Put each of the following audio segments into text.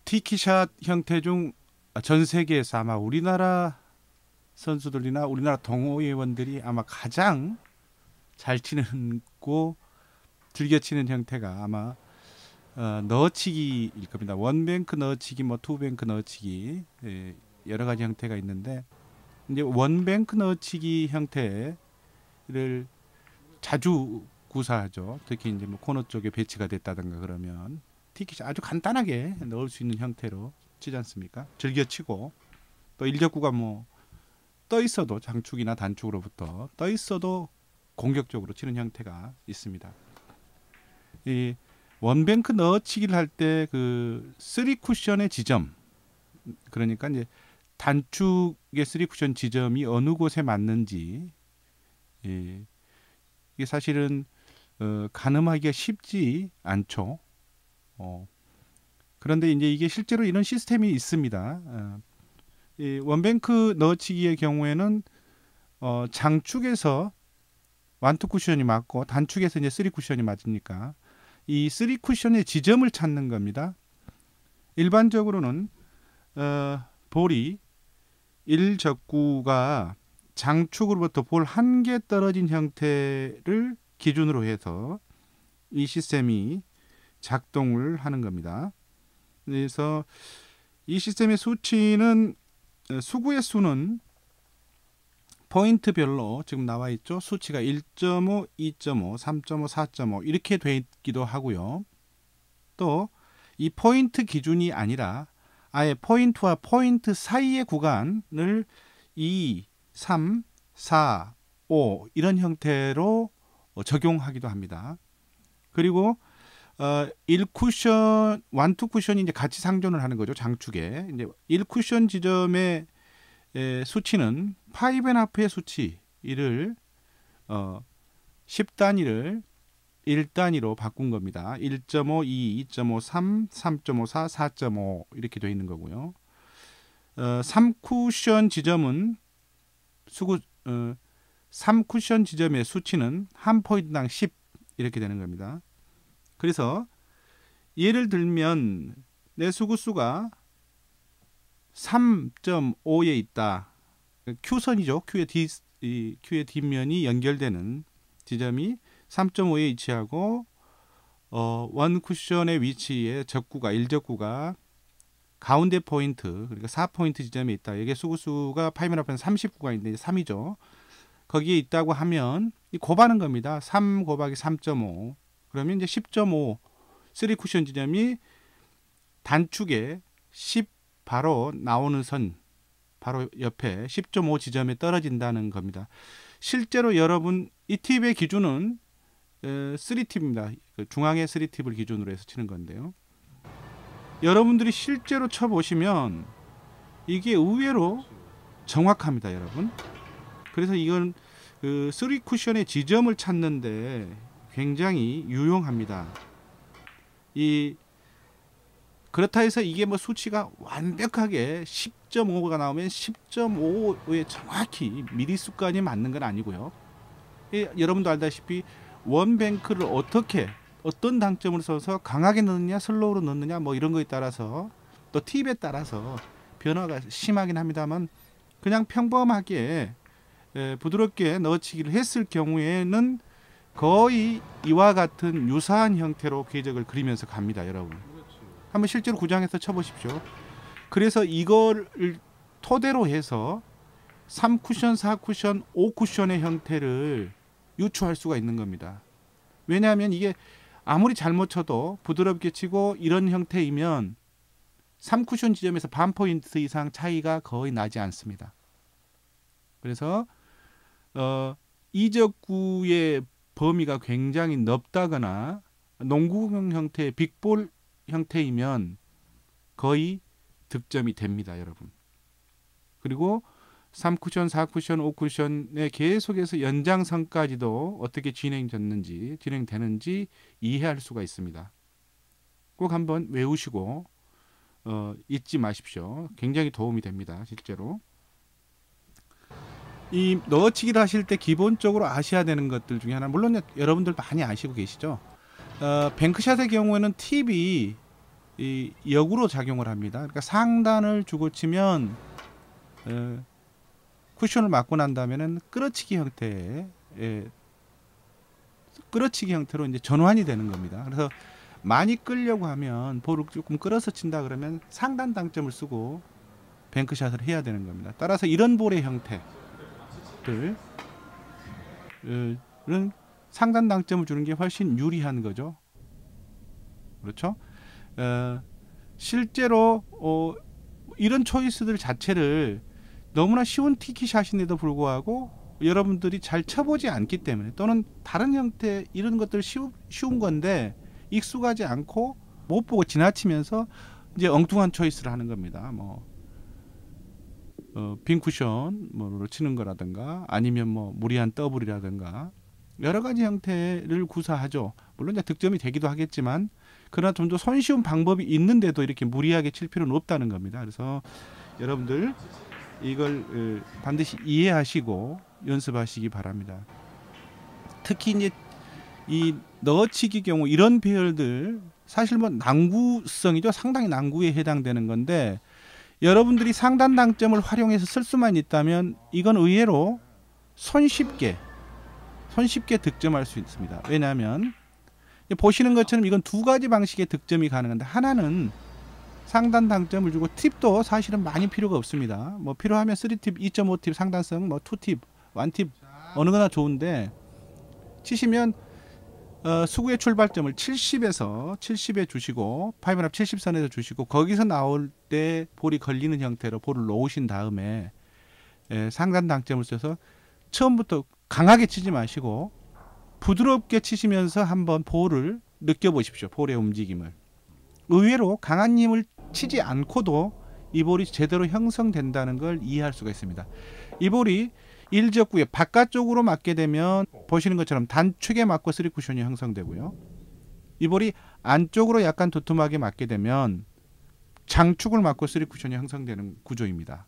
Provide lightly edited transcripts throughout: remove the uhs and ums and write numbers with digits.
티키샷 형태 중 전 세계에서 아마 우리나라 선수들이나 우리나라 동호회원들이 아마 가장 잘 치는 고 즐겨 치는 형태가 아마 넣어치기일 겁니다. 원뱅크 넣어치기, 뭐 투뱅크 넣어치기, 여러 가지 형태가 있는데 이제 원뱅크 넣어치기 형태를 자주 구사하죠. 특히 이제 뭐 코너 쪽에 배치가 됐다든가 그러면 티켓이 아주 간단하게 넣을 수 있는 형태로 치지 않습니까? 즐겨 치고 또 일적구가 뭐 떠 있어도 장축이나 단축으로부터 떠 있어도 공격적으로 치는 형태가 있습니다. 이 원뱅크 넣어치기를 할 때 그 3쿠션의 지점, 그러니까 이제 단축의 3쿠션 지점이 어느 곳에 맞는지, 이게 사실은 가늠하기가 쉽지 않죠. 그런데 이제 이게 실제로 이런 시스템이 있습니다. 이 원뱅크 넣어치기의 경우에는 장축에서 완투 쿠션이 맞고 단축에서 이제 3쿠션이 맞으니까 이 3쿠션의 지점을 찾는 겁니다. 일반적으로는 볼이 1적구가 장축으로부터 볼 한 개 떨어진 형태를 기준으로 해서 이 시스템이 작동을 하는 겁니다. 그래서 이 시스템의 수치는 수구의 수는 포인트별로 지금 나와 있죠. 수치가 1.5, 2.5, 3.5, 4.5 이렇게 돼 있기도 하고요. 또 이 포인트 기준이 아니라 아예 포인트와 포인트 사이의 구간을 2, 3, 4, 5 이런 형태로 적용하기도 합니다. 그리고 1쿠션, 1,2쿠션이 이제 같이 상존을 하는 거죠. 장축에. 이제 1쿠션 지점의 수치는 5.5의 수치를 10단위를 1단위로 바꾼 겁니다. 1.5, 2, 2.5, 3, 3.5, 4, 4.5 이렇게 되어 있는 거고요. 3쿠션 지점은 3쿠션 지점의 수치는 한 포인트당 10 이렇게 되는 겁니다. 그래서 예를 들면 내 수구수가 3.5에 있다. Q선이죠. Q의 뒷면이 연결되는 지점이 3.5에 위치하고 원 쿠션의 위치에 적구가 1적구가 가운데 포인트, 그러니까 4포인트 지점에 있다. 이게 수구수가 5.5는 39가 있는데 3이죠. 거기에 있다고 하면 곱하는 겁니다. 3 곱하기 3.5 그러면 이제 10.5 3쿠션 지점이 단축에 10 바로 나오는 선 바로 옆에 10.5 지점에 떨어진다는 겁니다. 실제로 여러분 이 팁의 기준은 3팁입니다. 중앙의 3팁을 기준으로 해서 치는 건데요. 여러분들이 실제로 쳐보시면 이게 의외로 정확합니다, 여러분. 그래서 이건 3쿠션의 지점을 찾는데 굉장히 유용합니다. 그렇다 해서 이게 뭐 수치가 완벽하게 10.5가 나오면 10.5에 정확히 미리수까지 맞는 건 아니고요. 여러분도 알다시피 원뱅크를 어떤 당점으로 써서 강하게 넣느냐 슬로우로 넣느냐 뭐 이런 거에 따라서 또 팁에 따라서 변화가 심하긴 합니다만 그냥 평범하게 부드럽게 넣어치기를 했을 경우에는 거의 이와 같은 유사한 형태로 궤적을 그리면서 갑니다, 여러분. 한번 실제로 구장에서 쳐보십시오. 그래서 이걸 토대로 해서 3쿠션, 4쿠션, 5쿠션의 형태를 유추할 수가 있는 겁니다. 왜냐하면 이게 아무리 잘못 쳐도 부드럽게 치고 이런 형태이면 3쿠션 지점에서 반 포인트 이상 차이가 거의 나지 않습니다. 그래서 이적구의 범위가 굉장히 넓다거나 농구공 형태의 빅볼 형태이면 거의 득점이 됩니다, 여러분. 그리고 3쿠션, 4쿠션, 5쿠션의 계속해서 연장선까지도 어떻게 진행되는지 이해할 수가 있습니다. 꼭 한번 외우시고 잊지 마십시오. 굉장히 도움이 됩니다, 실제로. 이 넣어치기를 하실 때 기본적으로 아셔야 되는 것들 중에 하나, 물론 여러분들 많이 아시고 계시죠. 뱅크샷의 경우에는 팁이 이 역으로 작용을 합니다. 그러니까 상단을 주고 치면 쿠션을 맞고 난 다음에는 끌어치기 형태의 끌어치기 형태로 이제 전환이 되는 겁니다. 그래서 많이 끌려고 하면 볼을 조금 끌어서 친다 그러면 상단 당점을 쓰고 뱅크샷을 해야 되는 겁니다. 따라서 이런 볼의 형태들은 상단 당점을 주는 게 훨씬 유리한 거죠. 그렇죠? 실제로 이런 초이스들 자체를 너무나 쉬운 티키샷인데도 불구하고 여러분들이 잘 쳐보지 않기 때문에, 또는 다른 형태 이런 것들 쉬운 건데 익숙하지 않고 못 보고 지나치면서 이제 엉뚱한 초이스를 하는 겁니다. 뭐 빈 쿠션 뭐로 치는 거라든가 아니면 뭐 무리한 더블이라든가 여러 가지 형태를 구사하죠. 물론 이제 득점이 되기도 하겠지만 그러나 좀 더 손쉬운 방법이 있는데도 이렇게 무리하게 칠 필요는 없다는 겁니다. 그래서 여러분들 이걸 반드시 이해하시고 연습하시기 바랍니다. 특히 이제 이 넣어치기 경우 이런 배열들 사실 뭐 난구성이죠. 상당히 난구에 해당되는 건데 여러분들이 상단 당점을 활용해서 쓸 수만 있다면 이건 의외로 손쉽게 득점할 수 있습니다. 왜냐하면 보시는 것처럼 이건 두 가지 방식의 득점이 가능한데, 하나는 상단 당점을 주고 팁도 사실은 많이 필요가 없습니다. 뭐 필요하면 3팁, 2.5팁 상단성, 뭐 2팁, 1팁 어느 거나 좋은데 치시면 수구의 출발점을 70에 주시고 파이브랍 70선에서 주시고 거기서 나올 때 볼이 걸리는 형태로 볼을 놓으신 다음에 상단 당점을 써서 처음부터 강하게 치지 마시고 부드럽게 치시면서 한번 볼을 느껴보십시오. 볼의 움직임을. 의외로 강한 힘을 치지 않고도 이 볼이 제대로 형성된다는 걸 이해할 수가 있습니다. 이 볼이 일적구에 바깥쪽으로 맞게 되면 보시는 것처럼 단축에 맞고 3쿠션이 형성되고요. 이 볼이 안쪽으로 약간 두툼하게 맞게 되면 장축을 맞고 3쿠션이 형성되는 구조입니다.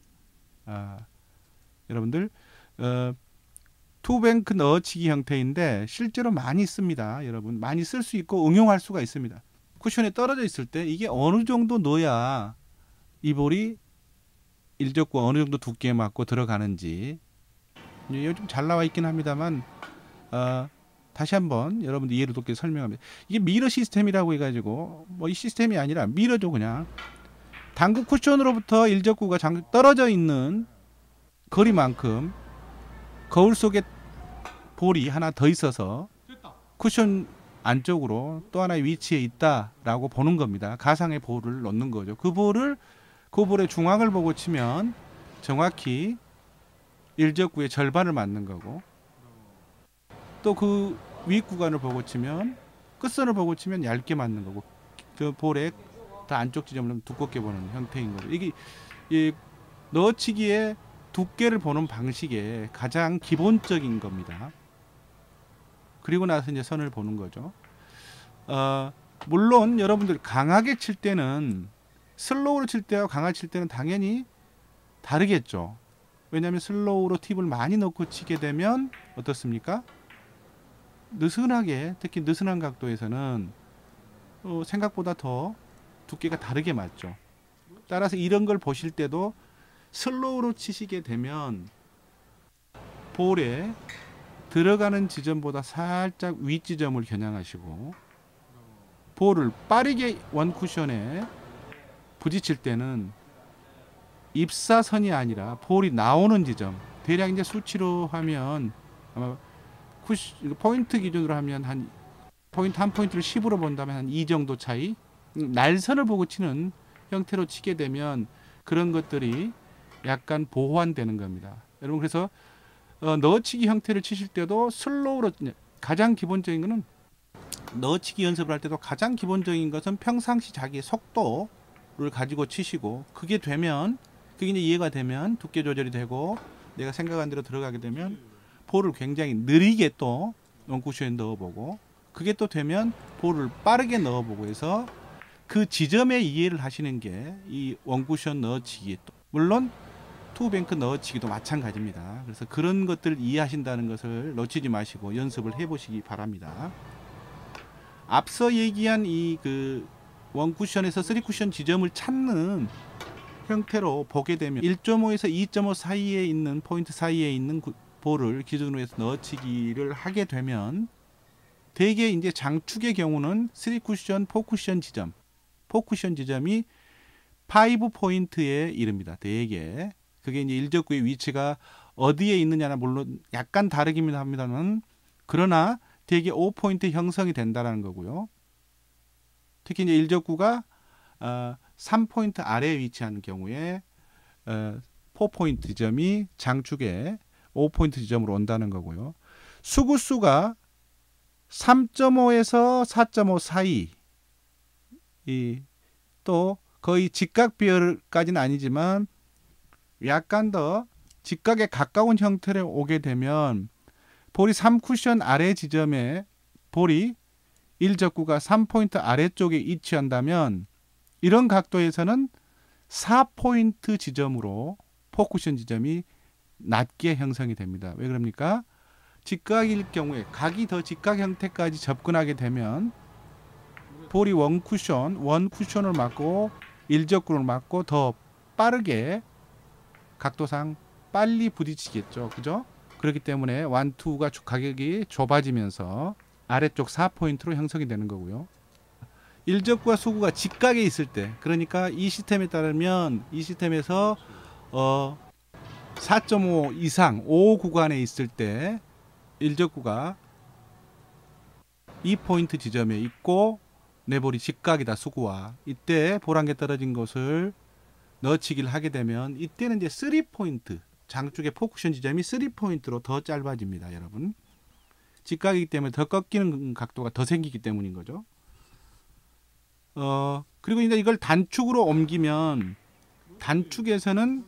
여러분들 투뱅크 넣어치기 형태인데 실제로 많이 씁니다. 여러분 많이 쓸 수 있고 응용할 수가 있습니다. 쿠션에 떨어져 있을 때 이게 어느 정도 넣어야 이 볼이 일적구 어느 정도 두께에 맞고 들어가는지 요즘 잘 나와 있긴 합니다만 다시 한번 여러분들 이해를 돕게 설명합니다. 이게 미러 시스템이라고 해가지고 뭐 이 시스템이 아니라 미러죠. 그냥 당구 쿠션으로부터 일적구가 떨어져 있는 거리만큼 거울 속에 볼이 하나 더 있어서 쿠션 안쪽으로 또 하나의 위치에 있다라고 보는 겁니다. 가상의 볼을 넣는 거죠. 그 볼의 중앙을 보고 치면 정확히 일적구의 절반을 맞는 거고, 또 그 위 구간을 보고 치면 끝선을 보고 치면 얇게 맞는 거고, 그 볼의 더 안쪽 지점을 두껍게 보는 형태인 거죠. 이게 이 넣어치기의 두께를 보는 방식의 가장 기본적인 겁니다. 그리고 나서 이제 선을 보는 거죠. 물론 여러분들 강하게 칠 때는 슬로우로 칠 때와 강하게 칠 때는 당연히 다르겠죠. 왜냐하면 슬로우로 팁을 많이 넣고 치게 되면 어떻습니까? 느슨하게, 특히 느슨한 각도에서는 생각보다 더 두께가 다르게 맞죠. 따라서 이런 걸 보실 때도 슬로우로 치시게 되면 볼에 들어가는 지점보다 살짝 위 지점을 겨냥하시고, 볼을 빠르게 원 쿠션에 부딪힐 때는 입사선이 아니라 볼이 나오는 지점, 대략 이제 수치로 하면 아마 포인트 기준으로 하면 한 포인트 한 포인트를 10으로 본다면 한 2 정도 차이, 날선을 보고 치는 형태로 치게 되면 그런 것들이 약간 보완되는 겁니다. 여러분 그래서 넣어치기 형태를 치실 때도 슬로우로, 가장 기본적인 거는 넣어치기 연습을 할 때도 가장 기본적인 것은 평상시 자기의 속도를 가지고 치시고, 그게 이제 이해가 되면 두께 조절이 되고 내가 생각한 대로 들어가게 되면 볼을 굉장히 느리게 또 원쿠션에 넣어보고, 그게 또 되면 볼을 빠르게 넣어보고 해서 그 지점에 이해를 하시는 게 이 원쿠션 넣어치기, 또 물론 투뱅크 넣어치기도 마찬가지입니다. 그래서 그런 것들을 이해하신다는 것을 놓치지 마시고 연습을 해보시기 바랍니다. 앞서 얘기한 이 원 쿠션에서 3 쿠션 지점을 찾는 형태로 보게 되면 1.5에서 2.5 사이에 있는 포인트 사이에 있는 볼을 기준으로 해서 넣어치기를 하게 되면 대개 이제 장축의 경우는 3 쿠션, 4 쿠션 지점, 4 쿠션 지점이 5 포인트에 이릅니다. 대개 그게 이제 일적구의 위치가 어디에 있느냐는 물론 약간 다르긴 합니다만 그러나 대개 5포인트 형성이 된다는 거고요. 특히 이제 일적구가 3포인트 아래에 위치하는 경우에 4포인트 지점이 장축에 5포인트 지점으로 온다는 거고요. 수구수가 3.5에서 4.5 사이 또 거의 직각 비율까지는 아니지만 약간 더 직각에 가까운 형태로 오게 되면 볼이 3쿠션 아래 지점에 볼이 1적구가 3포인트 아래쪽에 위치한다면 이런 각도에서는 4포인트 지점으로 4쿠션 지점이 낮게 형성이 됩니다. 왜 그럽니까? 직각일 경우에 각이 더 직각 형태까지 접근하게 되면 볼이 원 쿠션을 맞고 1적구를 맞고 더 빠르게 각도상 빨리 부딪히겠죠. 그죠? 그렇기 때문에 1, 2가 가격이 좁아지면서 아래쪽 4포인트로 형성이 되는 거고요. 일적구와 수구가 직각에 있을 때, 그러니까 이 시스템에 따르면 이 시스템에서 4.5 이상 5 구간에 있을 때 일적구가 2포인트 지점에 있고 내 볼이 직각이다 수구와 이때 볼 한 개 떨어진 것을 넣어치기를 하게 되면 이때는 이제 3포인트 장쪽의 포쿠션 지점이 3포인트로 더 짧아집니다. 여러분 직각이기 때문에 더 꺾이는 각도가 더 생기기 때문인 거죠. 그리고 이제 이걸 단축으로 옮기면 단축에서는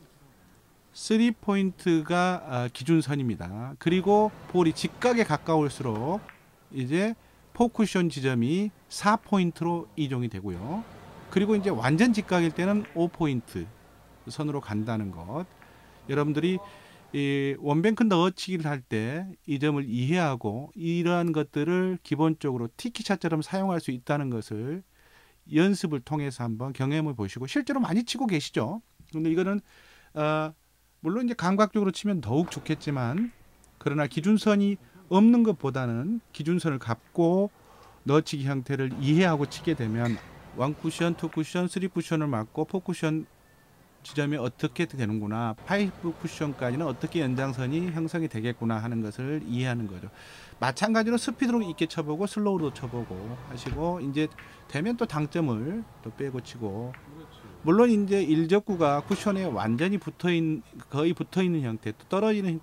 3포인트가 기준선입니다. 그리고 볼이 직각에 가까울수록 이제 포쿠션 지점이 4포인트로 이동이 되고요. 그리고 이제 완전 직각일 때는 5포인트 선으로 간다는 것. 여러분들이 이 원뱅크 넣어치기를 할 때 이 점을 이해하고 이러한 것들을 기본적으로 티키샷처럼 사용할 수 있다는 것을 연습을 통해서 한번 경험해 보시고 실제로 많이 치고 계시죠. 근데 이거는 물론 이제 감각적으로 치면 더욱 좋겠지만 그러나 기준선이 없는 것보다는 기준선을 갖고 넣어치기 형태를 이해하고 치게 되면 1쿠션, 2쿠션, 3쿠션을 맞고 4쿠션 지점이 어떻게 되는구나, 5쿠션까지는 어떻게 연장선이 형성이 되겠구나 하는 것을 이해하는 거죠. 마찬가지로 스피드로 있게 쳐보고 슬로우로 쳐보고 하시고 이제 되면 또 당점을 또 빼고 치고, 물론 이제 일적구가 쿠션에 완전히 거의 붙어있는 형태, 또 떨어지는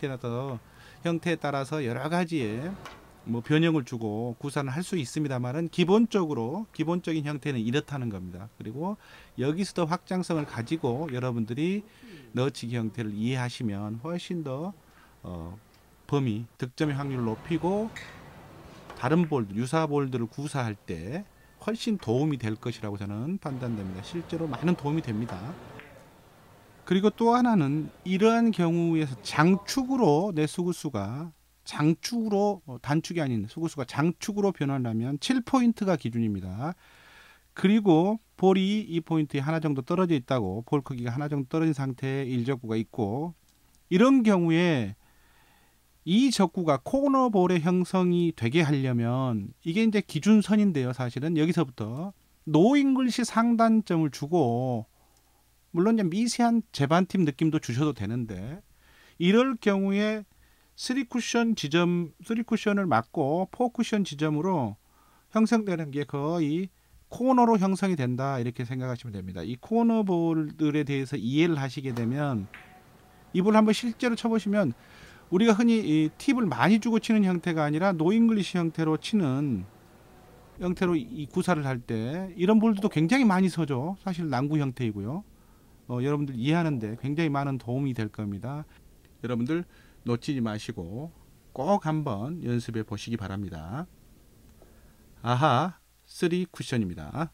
형태에 따라서 여러 가지의 뭐 변형을 주고 구사는 할 수 있습니다만은 기본적인 형태는 이렇다는 겁니다. 그리고 여기서도 확장성을 가지고 여러분들이 넣어치기 형태를 이해하시면 훨씬 더 범위, 득점의 확률을 높이고 다른 볼들, 유사 볼들을 구사할 때 훨씬 도움이 될 것이라고 저는 판단됩니다. 실제로 많은 도움이 됩니다. 그리고 또 하나는 이러한 경우에서 장축으로 내 수구수가 장축으로, 단축이 아닌 수구수가 장축으로 변환하면 7포인트가 기준입니다. 그리고 볼이 2포인트에 하나 정도 떨어져 있다고, 볼 크기가 하나 정도 떨어진 상태에 일적구가 있고, 이런 경우에 이 적구가 코너볼의 형성이 되게 하려면 이게 이제 기준선인데요. 사실은 여기서부터 노잉글시 상단점을 주고, 물론 이제 미세한 재반팀 느낌도 주셔도 되는데, 이럴 경우에 3쿠션을 맞고 4쿠션 지점으로 형성되는 게 거의 코너로 형성이 된다, 이렇게 생각하시면 됩니다. 이 코너볼들에 대해서 이해를 하시게 되면 이 볼 한번 실제로 쳐보시면 우리가 흔히 이 팁을 많이 주고 치는 형태가 아니라 노잉글리시 형태로 치는 형태로 이 구사를 할 때 이런 볼들도 굉장히 많이 서죠. 사실 난구 형태이고요. 여러분들 이해하는데 굉장히 많은 도움이 될 겁니다. 여러분들 놓치지 마시고 꼭 한번 연습해 보시기 바랍니다. 아하 3 쿠션입니다.